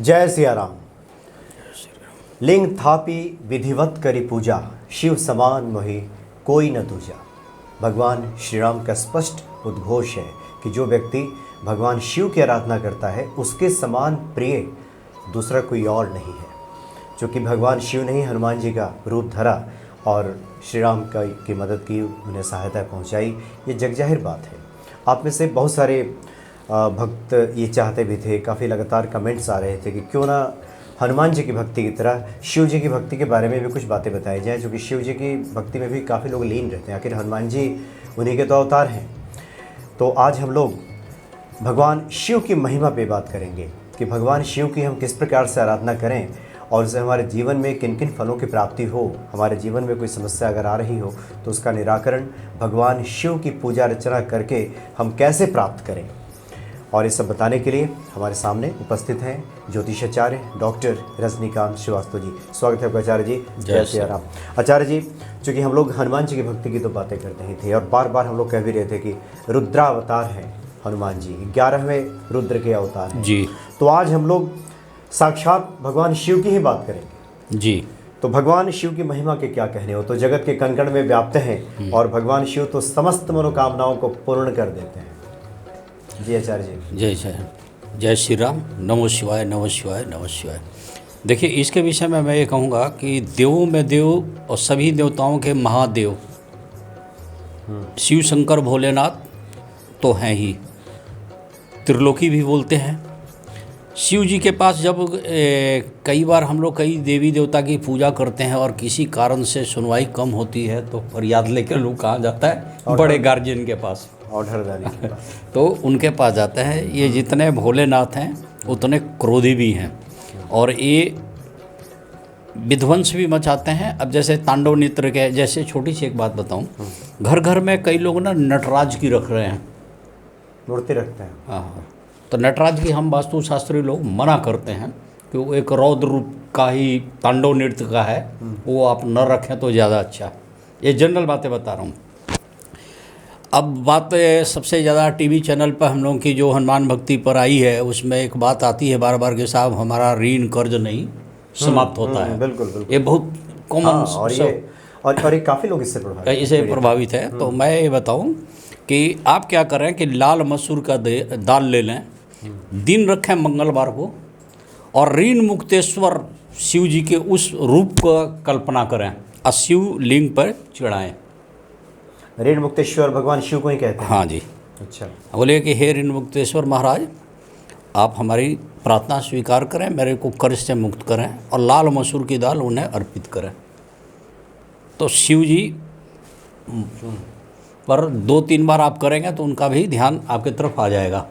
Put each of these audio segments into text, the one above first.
जय सिया राम। लिंग थापी विधिवत करी पूजा, शिव समान मोहि कोई न दूजा। भगवान श्री राम का स्पष्ट उद्घोष है कि जो व्यक्ति भगवान शिव की आराधना करता है उसके समान प्रिय दूसरा कोई और नहीं है। चूँकि भगवान शिव ने ही हनुमान जी का रूप धरा और श्री राम की मदद की, उन्हें सहायता पहुंचाई, ये जगजाहिर बात है। आप में से बहुत सारे भक्त ये चाहते भी थे, काफ़ी लगातार कमेंट्स आ रहे थे कि क्यों ना हनुमान जी की भक्ति की तरह शिव जी की भक्ति के बारे में भी कुछ बातें बताई जाएँ, क्योंकि शिव जी की भक्ति में भी काफ़ी लोग लीन रहते हैं। आखिर हनुमान जी उन्हीं के तो अवतार हैं। तो आज हम लोग भगवान शिव की महिमा पे बात करेंगे कि भगवान शिव की हम किस प्रकार से आराधना करें और उससे हमारे जीवन में किन किन फलों की प्राप्ति हो। हमारे जीवन में कोई समस्या अगर आ रही हो तो उसका निराकरण भगवान शिव की पूजा अर्चना करके हम कैसे प्राप्त करें। और ये सब बताने के लिए हमारे सामने उपस्थित हैं ज्योतिषाचार्य डॉक्टर रजनीकांत श्रीवास्तव जी। स्वागत है आपका आचार्य जी। जय श्री राम। आचार्य जी, चूँकि हम लोग हनुमान जी की भक्ति की तो बातें करते ही थे और बार बार हम लोग कह भी रहे थे कि रुद्रावतार हैं हनुमान जी, 11वें रुद्र के अवतार हैं जी। तो आज हम लोग साक्षात भगवान शिव की ही बात करेंगे जी। तो भगवान शिव की महिमा के क्या कहने हो। तो जगत के कण कण में व्याप्त हैं और भगवान शिव तो समस्त मनोकामनाओं को पूर्ण कर देते हैं। जी आचार्य जी। जय जय जय श्री राम। नमो शिवाय नमो शिवाय नमो शिवाय। देखिए, इसके विषय में मैं ये कहूँगा कि देवों में देव और सभी देवताओं के महादेव शिव शंकर भोलेनाथ तो हैं ही, त्रिलोकी भी बोलते हैं। शिव जी के पास जब कई बार हम लोग कई देवी देवता की पूजा करते हैं और किसी कारण से सुनवाई कम होती है तो फरियाद लेकर लोग कहाँ जाता है, बड़े गार्जियन के पास, ऑर्डरदारी तो उनके पास जाते हैं। ये जितने भोलेनाथ हैं उतने क्रोधी भी हैं और ये विध्वंस भी मचाते हैं। अब जैसे तांडव नृत्य के, जैसे छोटी सी एक बात बताऊं, घर घर में कई लोग ना नटराज की रख रहे हैं, मूर्ति रखते हैं। हाँ, तो नटराज की हम वास्तुशास्त्री लोग मना करते हैं कि वो एक रौद्र रूप का ही तांडव नृत्य का है, वो आप न रखें तो ज़्यादा अच्छा। ये जनरल बातें बता रहा हूँ। अब बात सबसे ज़्यादा टीवी चैनल पर हम लोगों की जो हनुमान भक्ति पर आई है, उसमें एक बात आती है बार बार कि साहब हमारा ऋण कर्ज नहीं समाप्त होता है। बिल्कुल बिल्कुल, ये बहुत कॉमन और ये काफ़ी लोग इससे प्रभावित है। तो मैं ये बताऊं कि आप क्या करें कि लाल मसूर का दाल ले लें, दिन रखें मंगलवार को, और ऋण मुक्तेश्वर शिव जी के उस रूप का कल्पना करें और शिव लिंग पर चढ़ाएं। ऋण मुक्तेश्वर भगवान शिव को ही कहते हैं। हाँ जी। अच्छा। बोले कि हे ऋण मुक्तेश्वर महाराज, आप हमारी प्रार्थना स्वीकार करें, मेरे को कर्ज से मुक्त करें और लाल मसूर की दाल उन्हें अर्पित करें। तो शिव जी पर 2-3 बार आप करेंगे तो उनका भी ध्यान आपकी तरफ आ जाएगा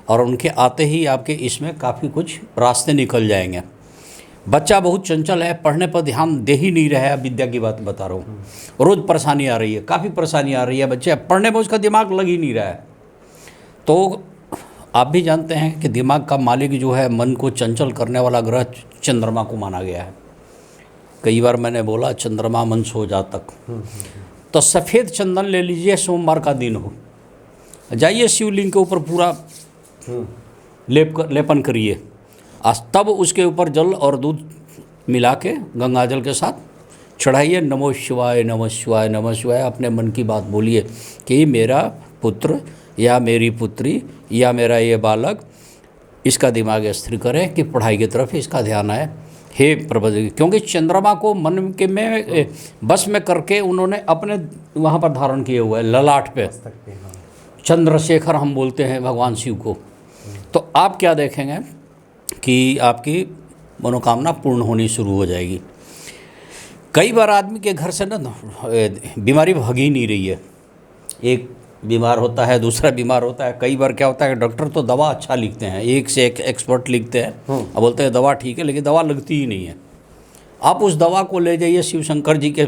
और उनके आते ही आपके इसमें काफ़ी कुछ रास्ते निकल जाएंगे। बच्चा बहुत चंचल है, पढ़ने पर ध्यान दे ही नहीं रहा है, विद्या की बात बता रहा हूँ, रोज़ परेशानी आ रही है, काफ़ी परेशानी आ रही है, बच्चे पढ़ने में उसका दिमाग लग ही नहीं रहा है। तो आप भी जानते हैं कि दिमाग का मालिक जो है, मन को चंचल करने वाला ग्रह चंद्रमा को माना गया है। कई बार मैंने बोला चंद्रमा मन सो जातक। तो सफ़ेद चंदन ले लीजिए, सोमवार का दिन हो, जाइए शिवलिंग के ऊपर पूरा लेपन करिए, तब उसके ऊपर जल और दूध मिला के गंगा जल के साथ चढ़ाइए। नमो शिवाय नमः शिवाय नमः शिवाय। अपने मन की बात बोलिए कि मेरा पुत्र या मेरी पुत्री या मेरा ये बालक, इसका दिमाग स्थिर करें कि पढ़ाई की तरफ इसका ध्यान आए। हे प्रभु, क्योंकि चंद्रमा को मन के में बस में करके उन्होंने अपने वहाँ पर धारण किए हुए ललाट पे चंद्रशेखर हम बोलते हैं भगवान शिव को। तो आप क्या देखेंगे कि आपकी मनोकामना पूर्ण होनी शुरू हो जाएगी। कई बार आदमी के घर से ना बीमारी भाग ही नहीं रही है, एक बीमार होता है, दूसरा बीमार होता है। कई बार क्या होता है कि डॉक्टर तो दवा अच्छा लिखते हैं, एक से एक एक्सपर्ट लिखते हैं और बोलते हैं दवा ठीक है, लेकिन दवा लगती ही नहीं है। आप उस दवा को ले जाइए शिव शंकर जी के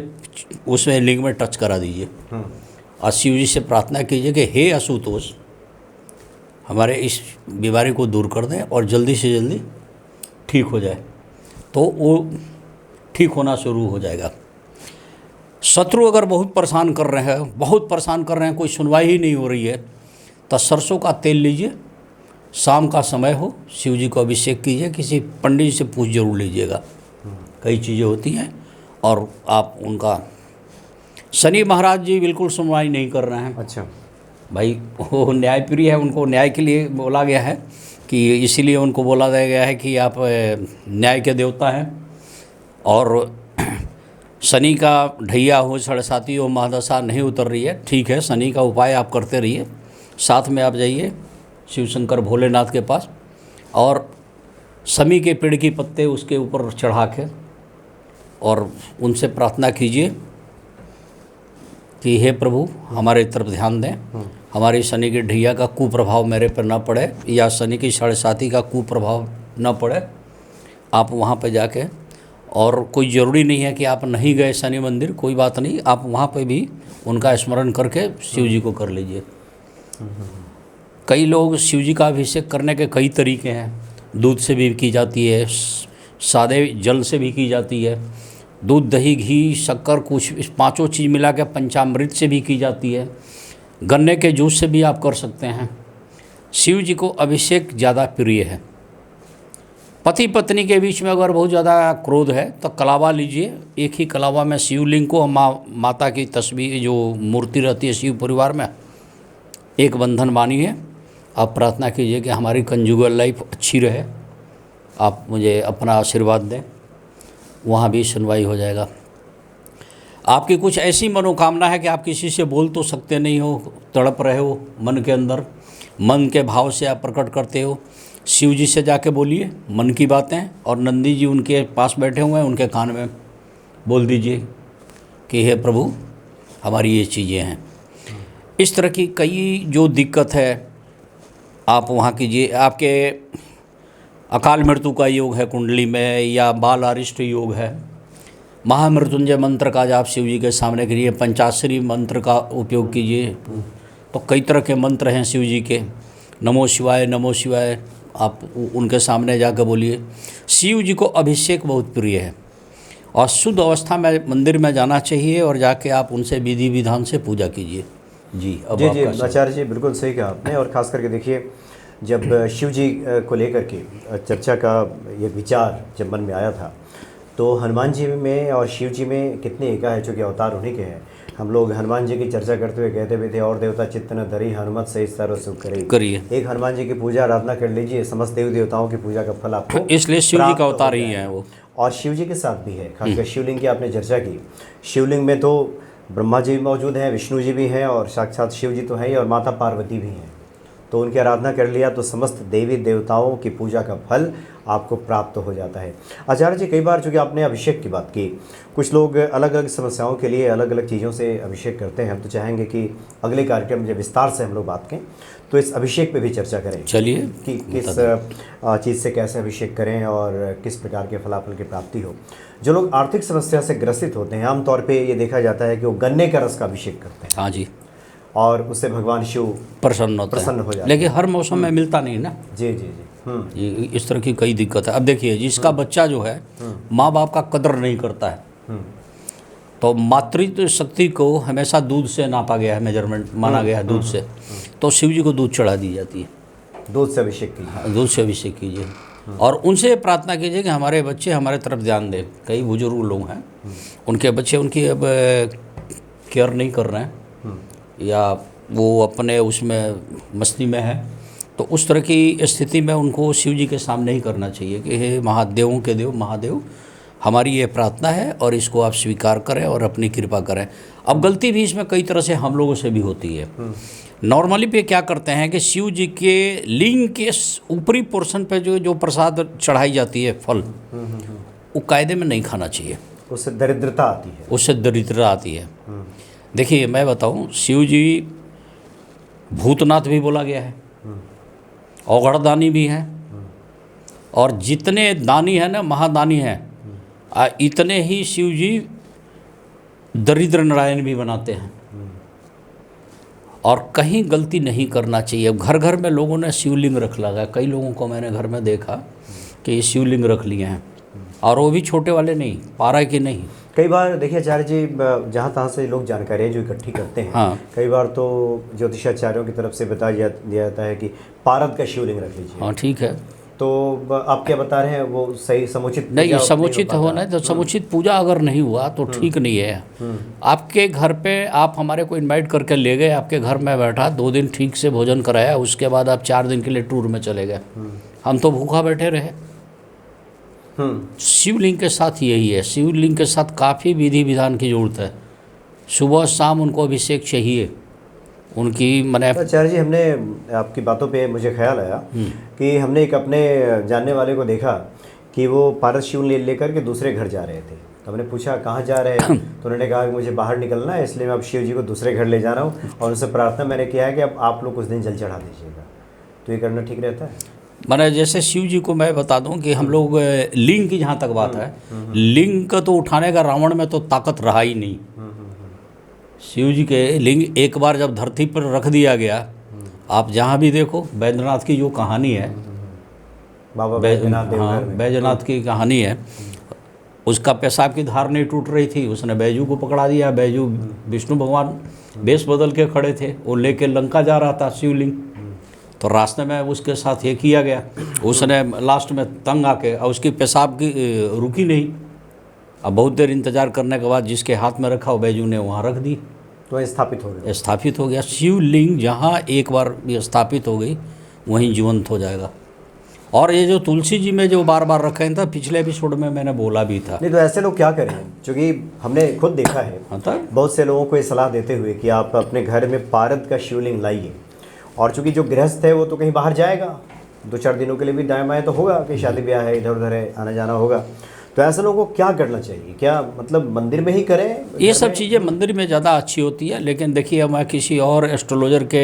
उसमें लिंग में टच करा दीजिए और शिव जी से प्रार्थना कीजिए कि हे आशुतोष, हमारे इस बीमारी को दूर कर दें और जल्दी से जल्दी ठीक हो जाए। तो वो ठीक होना शुरू हो जाएगा। शत्रु अगर बहुत परेशान कर रहे हैं, कोई सुनवाई ही नहीं हो रही है, तो सरसों का तेल लीजिए शाम का समय हो, शिव जी को अभिषेक कीजिए, किसी पंडित से पूछ जरूर लीजिएगा। कई चीज़ें होती हैं और आप उनका, शनि महाराज जी बिल्कुल सुनवाई नहीं कर रहे हैं। अच्छा। भाई वो न्यायप्रिय है, उनको न्याय के लिए बोला गया है कि इसीलिए उनको बोला गया है कि आप न्याय के देवता हैं। और शनि का ढैया हो, साढ़े हो, महादशा नहीं उतर रही है, ठीक है, शनि का उपाय आप करते रहिए। साथ में आप जाइए शिव शंकर भोलेनाथ के पास और शमी के पेड़ की पत्ते उसके ऊपर चढ़ा के और उनसे प्रार्थना कीजिए कि हे प्रभु हमारे तरफ ध्यान दें, हमारी शनि की ढैया का कुप्रभाव मेरे पर ना पड़े या शनि की 7.5 का कुप्रभाव ना पड़े। आप वहाँ पे जाके, और कोई ज़रूरी नहीं है कि आप नहीं गए शनि मंदिर, कोई बात नहीं, आप वहाँ पे भी उनका स्मरण करके शिव जी को कर लीजिए। कई लोग शिव जी का अभिषेक करने के कई तरीके हैं। दूध से भी की जाती है, सादे जल से भी की जाती है, दूध दही घी शक्कर कुछ इस 5 चीज़ मिला के पंचामृत से भी की जाती है, गन्ने के जूस से भी आप कर सकते हैं। शिव जी को अभिषेक ज़्यादा प्रिय है। पति पत्नी के बीच में अगर बहुत ज़्यादा क्रोध है तो कलावा लीजिए, एक ही कलावा में शिवलिंग को, माता की तस्वीर जो मूर्ति रहती है शिव परिवार में, एक बंधन बांधिए। आप प्रार्थना कीजिए कि हमारी कंजुगल लाइफ अच्छी रहे, आप मुझे अपना आशीर्वाद दें, वहाँ भी सुनवाई हो जाएगा। आपकी कुछ ऐसी मनोकामना है कि आप किसी से बोल तो सकते नहीं हो, तड़प रहे हो मन के अंदर, मन के भाव से आप प्रकट करते हो, शिव जी से जाके बोलिए मन की बातें, और नंदी जी उनके पास बैठे हुए हैं, उनके कान में बोल दीजिए कि हे प्रभु हमारी ये चीज़ें हैं। इस तरह की कई जो दिक्कत है आप वहाँ कीजिए। आपके अकाल मृत्यु का योग है कुंडली में, या बाल अरिष्ट योग है, महामृत्युंजय मंत्र का जाप शिव जी के सामने करिए, पंचाक्षरी मंत्र का उपयोग कीजिए। तो कई तरह के मंत्र हैं शिव जी के, नमो शिवाय नमो शिवाय, आप उनके सामने जाकर बोलिए। शिव जी को अभिषेक बहुत प्रिय है और शुद्ध अवस्था में मंदिर में जाना चाहिए और जाके आप उनसे विधि विधान से पूजा कीजिए। जी अब जी आचार्य जी बिल्कुल सही कहा आपने। और ख़ास करके देखिए, जब शिव जी को लेकर के चर्चा का ये विचार जब मन में आया था, तो हनुमान जी में और शिव जी में कितनी एका है, चूँकि अवतार उन्हीं के हैं। हम लोग हनुमान जी की चर्चा करते हुए कहते भी थे, और देवता चित्त न धरी हनुमत सही सर्व सुख करिए। एक हनुमान जी की पूजा आराधना कर लीजिए, समस्त देवी देवताओं की पूजा का फल आपको, इसलिए शिव जी का अवतार ही है वो। और शिव जी के साथ भी है, खासकर शिवलिंग की आपने चर्चा की। शिवलिंग में तो ब्रह्मा जी भी मौजूद हैं, विष्णु जी भी हैं, और साक्षात शिव जी तो हैं ही, और माता पार्वती भी हैं। तो उनकी आराधना कर लिया तो समस्त देवी देवताओं की पूजा का फल आपको प्राप्त हो जाता है। आचार्य जी, कई बार चूँकि आपने अभिषेक की बात की, कुछ लोग अलग अलग समस्याओं के लिए अलग अलग चीज़ों से अभिषेक करते हैं। हम तो चाहेंगे कि अगले कार्यक्रम में विस्तार से हम लोग बात करें, तो इस अभिषेक पे भी चर्चा करें। चलिए कि किस चीज़ से कैसे अभिषेक करें और किस प्रकार के फलाफल की प्राप्ति हो। जो लोग आर्थिक समस्या से ग्रसित होते हैं, आमतौर पे ये देखा जाता है कि वो गन्ने का रस का अभिषेक करते हैं। हाँ जी, और उससे भगवान शिव प्रसन्न हो जाते हैं। लेकिन हर मौसम में मिलता नहीं ना। जी जी जी। ये इस तरह की कई दिक्कत है। अब देखिए, जिसका बच्चा जो है माँ बाप का कदर नहीं करता है, तो मातृत्व शक्ति को हमेशा दूध से नापा गया है, मेजरमेंट माना गया है दूध से। तो शिव जी को दूध चढ़ा दी जाती है, दूध से अभिषेक कीजिए। दूध से अभिषेक कीजिए और उनसे प्रार्थना कीजिए कि हमारे बच्चे हमारे तरफ ध्यान दें। कई बुजुर्ग लोग हैं, उनके बच्चे उनकी अब केयर नहीं कर रहे हैं या वो अपने उसमें मस्ती में है, तो उस तरह की स्थिति में उनको शिव जी के सामने ही करना चाहिए कि हे महादेवों के देव महादेव, हमारी ये प्रार्थना है और इसको आप स्वीकार करें और अपनी कृपा करें। अब गलती भी इसमें कई तरह से हम लोगों से भी होती है। नॉर्मली पे क्या करते हैं कि शिव जी के लिंग के ऊपरी पोर्शन पे जो प्रसाद चढ़ाई जाती है, फल, वो कायदे में नहीं खाना चाहिए, उससे दरिद्रता आती है। उससे दरिद्रता आती है। देखिए मैं बताऊं, शिव जी भूतनाथ भी बोला गया है, औगड़दानी भी है, और जितने दानी है ना, महादानी हैं, इतने ही शिव जी दरिद्र नारायण भी बनाते हैं। और कहीं गलती नहीं करना चाहिए। घर घर में लोगों ने शिवलिंग रख लगा है। कई लोगों को मैंने घर में देखा कि ये शिवलिंग रख लिए हैं, और वो भी छोटे वाले नहीं, 12 के नहीं, कई बार देखिए आचार्य जी, जहाँ तहाँ से लोग जानकारियाँ जो इकट्ठी करते हैं, हाँ। कई बार तो ज्योतिषाचार्यों की तरफ से दिया जाता है कि पारद का शिवलिंग रख लीजिए। हाँ ठीक है। तो आप क्या बता रहे हैं, वो सही समुचित नहीं, पूजा समुचित हो होना है तो समुचित पूजा अगर नहीं हुआ तो ठीक नहीं है। आपके घर पे आप हमारे को इनवाइट करके ले गए, आपके घर में बैठा 2 दिन ठीक से भोजन कराया, उसके बाद आप 4 दिन के लिए टूर में चले गए, हम तो भूखा बैठे रहे। शिवलिंग के साथ यही है, शिवलिंग के साथ काफ़ी विधि विधान की जरूरत है। सुबह शाम उनको अभिषेक चाहिए, उनकी मैंने तो आचार्य जी, हमने आपकी बातों पे मुझे ख्याल आया कि हमने एक अपने जानने वाले को देखा कि वो पारस शिव लेकर के दूसरे घर जा रहे थे। तो हमने पूछा कहाँ जा रहे हैं, तो उन्होंने कहा कि मुझे बाहर निकलना है, इसलिए मैं अब शिव जी को दूसरे घर ले जा रहा हूँ, और उनसे प्रार्थना मैंने किया है कि अब आप लोग कुछ दिन जल चढ़ा दीजिएगा। तो ये करना ठीक रहता है? मैंने जैसे शिव जी को मैं बता दूं कि हम लोग लिंग की जहाँ तक बात है, लिंग का तो उठाने का रावण में तो ताकत रहा ही नहीं। शिव जी के लिंग एक बार जब धरती पर रख दिया गया, आप जहाँ भी देखो, बैद्यनाथ की जो कहानी है, बाबा बैद्यनाथ देवघर में, बैद्यनाथ की कहानी है, उसका पेशाब की धार नहीं टूट रही थी, उसने बैजू को पकड़ा दिया। बैजू विष्णु भगवान वेश बदल के खड़े थे, वो लेके लंका जा रहा था शिवलिंग, तो रास्ते में उसके साथ ये किया गया, उसने लास्ट में तंग आके, और उसकी पेशाब की रुकी नहीं। अब बहुत देर इंतजार करने के बाद जिसके हाथ में रखा वो बैजू ने वहाँ रख दी, तो स्थापित हो गया। स्थापित हो गया। शिवलिंग जहाँ एक बार स्थापित हो गई वहीं जीवंत हो जाएगा। और ये जो तुलसी जी में जो बार बार रखे था, पिछले एपिसोड में मैंने बोला भी था। नहीं तो ऐसे लोग क्या करें, क्योंकि हमने खुद देखा है बहुत से लोगों को ये सलाह देते हुए कि आप अपने घर में पारद का शिवलिंग लाइए, और चूंकि जो गृहस्थ है वो तो कहीं बाहर जाएगा, 2-4 दिनों के लिए भी दाएं बाएं तो होगा कि शादी ब्याह है, इधर उधर है, आना जाना होगा, तो ऐसे लोगों को क्या करना चाहिए? क्या मतलब मंदिर में ही करें? ये सब चीज़ें मंदिर में ज़्यादा अच्छी होती है, लेकिन देखिए मैं किसी और एस्ट्रोलॉजर के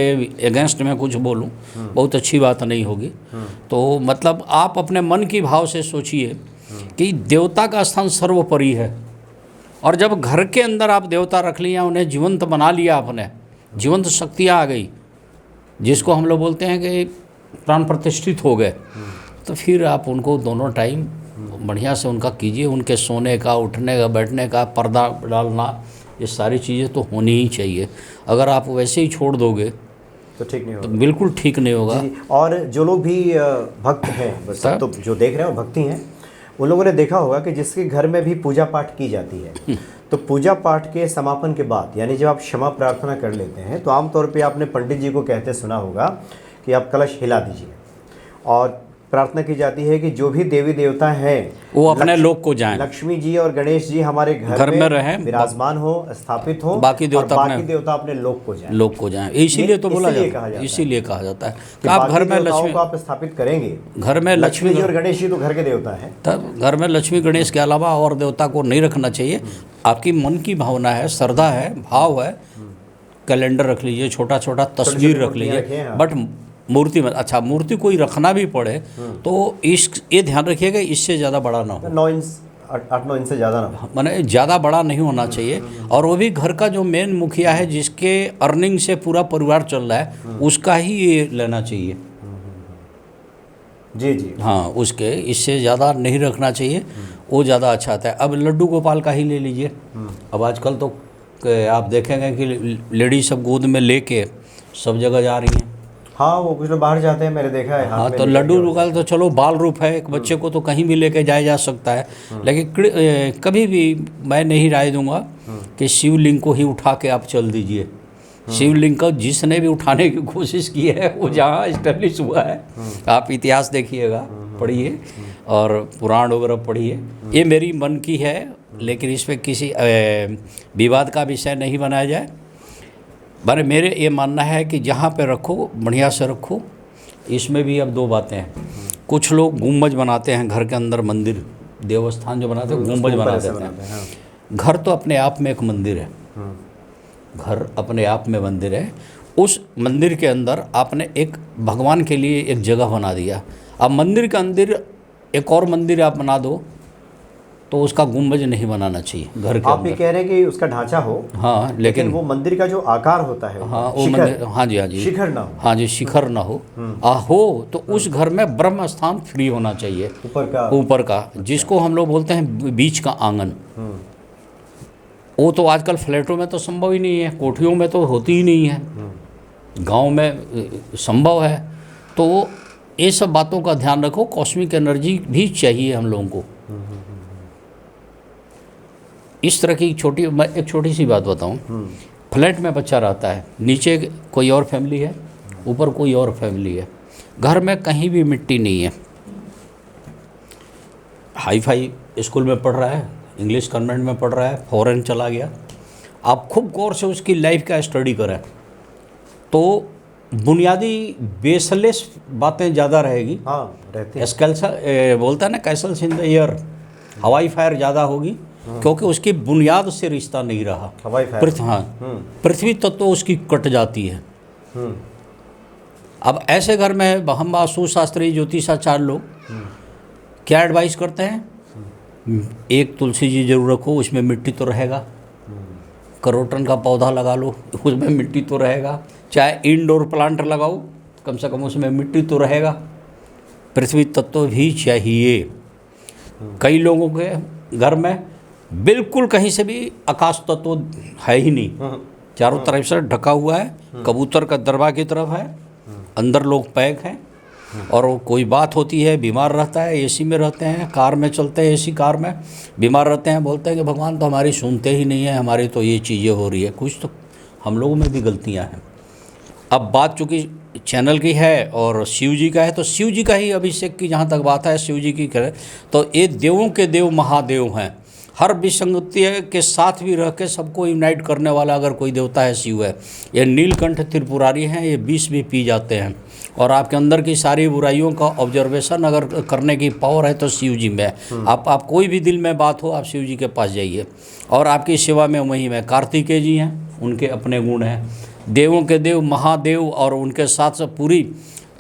अगेंस्ट में कुछ बोलूं बहुत अच्छी बात नहीं होगी। तो मतलब आप अपने मन की भाव से सोचिए कि देवता का स्थान सर्वोपरि है, और जब घर के अंदर आप देवता रख लिया, उन्हें जीवंत बना लिया, आपने जीवंत शक्तियाँ आ गई, जिसको हम लोग बोलते हैं कि प्राण प्रतिष्ठित हो गए, तो फिर आप उनको दोनों टाइम बढ़िया से उनका कीजिए। उनके सोने का, उठने का, बैठने का, पर्दा डालना, ये सारी चीज़ें तो होनी ही चाहिए। अगर आप वैसे ही छोड़ दोगे तो ठीक नहीं होगा, तो बिल्कुल ठीक नहीं होगा। और जो लोग भी भक्त हैं, बस तो जो देख रहे हो भक्ति हैं, उन लोगों ने देखा होगा कि जिसके घर में भी पूजा पाठ की जाती है, तो पूजा पाठ के समापन के बाद, यानी जब आप क्षमा प्रार्थना कर लेते हैं, तो आमतौर पे आपने पंडित जी को कहते सुना होगा कि आप कलश हिला दीजिए, और प्रार्थना की जाती है कि जो भी देवी देवता हैं वो अपने लोक को जाएं, लक्ष्मी जी और गणेश जी हमारे घर में रहें, विराजमान हो, स्थापित हो, बाकी देवता अपने लोक को जाएं, इसीलिए तो बोला जाता है, इसीलिए कहा जाता है कि आप घर में लक्ष्मी को आप स्थापित करेंगे। घर में लक्ष्मी जी और गणेश जी तो घर के देवता हैं, तब घर में लक्ष्मी गणेश के अलावा और देवता को नहीं रखना चाहिए। आपकी मन की भावना है, श्रद्धा है, भाव है, कैलेंडर रख लीजिए, छोटा छोटा तस्वीर रख लीजिए, बट मूर्ति में, अच्छा मूर्ति कोई रखना भी पड़े तो ये ध्यान रखिएगा इससे ज़्यादा बड़ा ना हो, 8-9 इंच से ज़्यादा ना हो, माने ज़्यादा बड़ा नहीं होना चाहिए। और वो भी घर का जो मेन मुखिया है, जिसके अर्निंग से पूरा परिवार चल रहा है, उसका ही ये लेना चाहिए। जी जी, हाँ, उसके इससे ज़्यादा नहीं रखना चाहिए, वो ज़्यादा अच्छा आता है। अब लड्डू गोपाल का ही ले लीजिए। अब आजकल तो आप देखेंगे कि लेडीज सब गोद में लेके सब जगह जा रही हैं। हाँ, वो कुछ लोग बाहर जाते हैं, मैंने देखा है। हाँ, तो लड्डू गोपाल तो चलो बाल रूप है, एक बच्चे को तो कहीं भी लेके जाया जा सकता है, लेकिन कभी भी मैं नहीं राय दूंगा कि शिवलिंग को ही उठा के आप चल दीजिए। शिवलिंग को जिसने भी उठाने की कोशिश की है, वो जहाँ इस्टेब्लिश हुआ है, आप इतिहास देखिएगा, पढ़िए और पुराण वगैरह पढ़िए। ये मेरी मन की है, लेकिन इस पर किसी विवाद का विषय नहीं बनाया जाए। बारे मेरे ये मानना है कि जहाँ पे रखो बढ़िया से रखो। इसमें भी अब 2 बातें हैं। कुछ लोग गुंबज बनाते हैं घर के अंदर, मंदिर देवस्थान जो बनाते हैं गुंबज बना देते हैं। घर तो अपने आप में एक मंदिर है, घर अपने आप में मंदिर है। उस मंदिर के अंदर आपने एक भगवान के लिए एक जगह बना दिया। अब मंदिर के अंदर एक और मंदिर आप बना दो तो उसका गुंबज नहीं बनाना चाहिए घर के आप अंदर। ये कह रहे हैं कि उसका ढांचा हो, हाँ, लेकिन वो मंदिर का जो आकार होता है, हाँ वो मंदिर, हाँ जी, हाँ जी, शिखर ना हो, हाँ जी, शिखर ना हो, हो तो उस घर में ब्रह्म स्थान फ्री होना चाहिए, ऊपर का जिसको हम लोग बोलते हैं बीच का आंगन। वो तो आजकल फ्लैटों में तो संभव ही नहीं है, कोठियों में तो होती ही नहीं है, गांव में संभव है। तो ये सब बातों का ध्यान रखो। कॉस्मिक एनर्जी भी चाहिए हम लोगों को। इस तरह की मैं एक छोटी सी बात बताऊं। फ्लैट में बच्चा रहता है, नीचे कोई और फैमिली है, ऊपर कोई और फैमिली है, घर में कहीं भी मिट्टी नहीं है, हाई फाई स्कूल में पढ़ रहा है, इंग्लिश कन्वेंट में पढ़ रहा है, फॉरेन चला गया। आप खूब गौर से उसकी लाइफ का स्टडी करें तो बुनियादी बेसलेस बातें ज़्यादा रहेगी। हाँ, रहती है। बोलता है ना, कैसल्स इन द एयर, हवाई फायर ज़्यादा होगी, क्योंकि उसकी बुनियाद से रिश्ता नहीं रहा। हवाई फायर। पृथ्वी तत्व तो उसकी कट जाती है। अब ऐसे घर में हम वास्तुशास्त्री ज्योतिषाचार्य लोग क्या एडवाइस करते हैं, एक तुलसी जी जरूर रखो, उसमें मिट्टी तो रहेगा। करोटन का पौधा लगा लो, उसमें मिट्टी तो रहेगा। चाहे इंडोर प्लांट लगाओ, कम से कम उसमें मिट्टी तो रहेगा। पृथ्वी तत्व भी चाहिए। कई लोगों के घर में बिल्कुल कहीं से भी आकाश तत्व है ही नहीं, चारों तरफ से ढका हुआ है, कबूतर का दरबा की तरफ है, अंदर लोग पैक हैं, और कोई बात होती है बीमार रहता है, एसी में रहते हैं, कार में चलते हैं, एसी कार में बीमार रहते हैं, बोलते हैं कि भगवान तो हमारी सुनते ही नहीं है, हमारी तो ये चीज़ें हो रही है। कुछ तो हम लोगों में भी गलतियां हैं। अब बात चूँकि चैनल की है और शिव जी का है, तो शिव जी का ही अभिषेक की जहाँ तक बात है, शिव जी की करें तो ये देवों के देव महादेव हैं। हर विसंगति के साथ भी रह के सबको यूनाइट करने वाला अगर कोई देवता है, शिव है। ये नीलकंठ त्रिपुरारी हैं, ये विष भी पी जाते हैं, और आपके अंदर की सारी बुराइयों का ऑब्जर्वेशन अगर करने की पावर है तो शिव जी में है। आप कोई भी दिल में बात हो, आप शिव जी के पास जाइए, और आपकी सेवा में वहीं में कार्तिकेय जी हैं, उनके अपने गुण हैं। देवों के देव महादेव, और उनके साथ से पूरी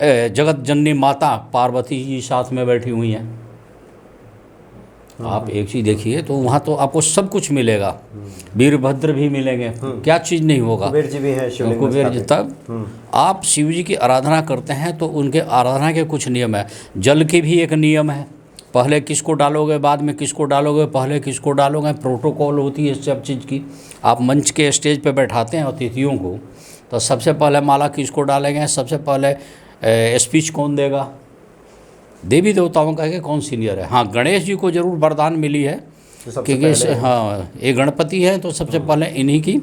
जगत जननी माता पार्वती जी साथ में बैठी हुई हैं। आप एक चीज़ देखिए तो वहाँ तो आपको सब कुछ मिलेगा, वीरभद्र भी मिलेंगे, क्या चीज़ नहीं होगा, कुबेर जी भी हैं, शिवलिंग में कुबेर जी। तब आप शिव जी की आराधना करते हैं तो उनके आराधना के कुछ नियम है। जल के भी एक नियम है, पहले किसको डालोगे, बाद में किसको डालोगे, पहले किसको डालोगे, प्रोटोकॉल होती है सब चीज़ की। आप मंच के स्टेज पे बैठाते हैं अतिथियों को, तो सबसे पहले माला किसको डालेंगे, सबसे पहले स्पीच कौन देगा, देवी देवताओं का कि कौन सीनियर है। हाँ, गणेश जी को जरूर वरदान मिली है, क्योंकि हाँ ये गणपति है, तो सबसे पहले इन्हीं की।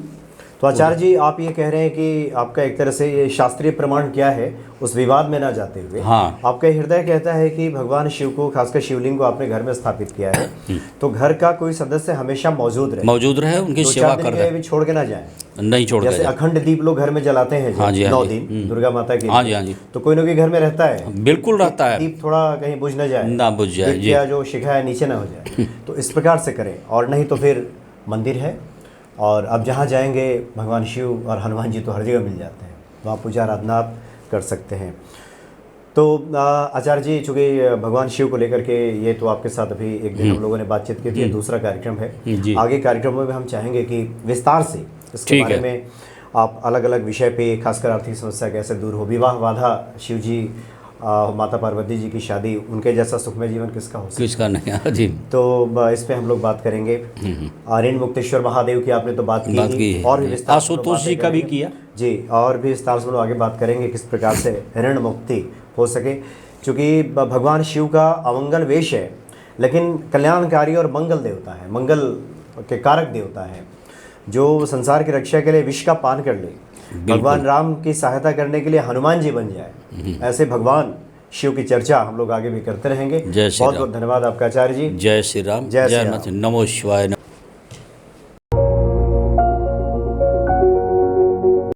तो आचार्य जी, आप ये कह रहे हैं कि आपका एक तरह से ये शास्त्रीय प्रमाण क्या है, उस विवाद में ना जाते हुए, हाँ, आपका हृदय कहता है कि भगवान शिव को, खासकर शिवलिंग को आपने घर में स्थापित किया है, तो घर का कोई सदस्य हमेशा मौजूद रहे, उनकी सेवा कर रहे, भी छोड़ के ना जाए, नहीं छोड़ जैसे अखंड दीप लोग घर में जलाते हैं 9 दिन दुर्गा माता के। हाँ जी, हाँ जी, तो कोई ना कोई घर में रहता है, बिल्कुल रहता है, दीप थोड़ा कहीं बुझ ना जाए, ना बुझ जाए, या जो शिखा है नीचे ना हो जाए। तो इस प्रकार से करें, और नहीं तो फिर मंदिर है, और अब जहाँ जाएंगे भगवान शिव और हनुमान जी तो हर जगह मिल जाते हैं, वहाँ पूजा आराधना आप कर सकते हैं। तो आचार्य जी, चूँकि भगवान शिव को लेकर के ये तो आपके साथ अभी एक दिन हम लोगों ने बातचीत की थी, दूसरा कार्यक्रम है, आगे कार्यक्रमों में हम चाहेंगे कि विस्तार से इसके बारे में आप अलग अलग विषय पे, खासकर आर्थिक समस्या कैसे दूर हो, विवाह बाधा, शिव जी माता पार्वती जी की शादी, उनके जैसा सुखमय जीवन किसका हो सकता, किसका नहीं जी। तो इस पे हम लोग बात करेंगे। ऋण मुक्तेश्वर महादेव की आपने तो बात की, और भी विस्तार आशुतोष जी का भी किया जी, और भी विस्तार से हम लोग आगे बात करेंगे किस प्रकार से ऋण मुक्ति हो सके, क्योंकि भगवान शिव का अमंगल वेश है, लेकिन कल्याणकारी और मंगल देवता है, मंगल के कारक देवता है, जो संसार की रक्षा के लिए विष का पान कर ले, भगवान राम की सहायता करने के लिए हनुमान जी बन जाए। ऐसे भगवान शिव की चर्चा हम लोग आगे भी करते रहेंगे। बहुत बहुत धन्यवाद आपका आचार्य जी। जय श्री राम, जय नमो शिवाय।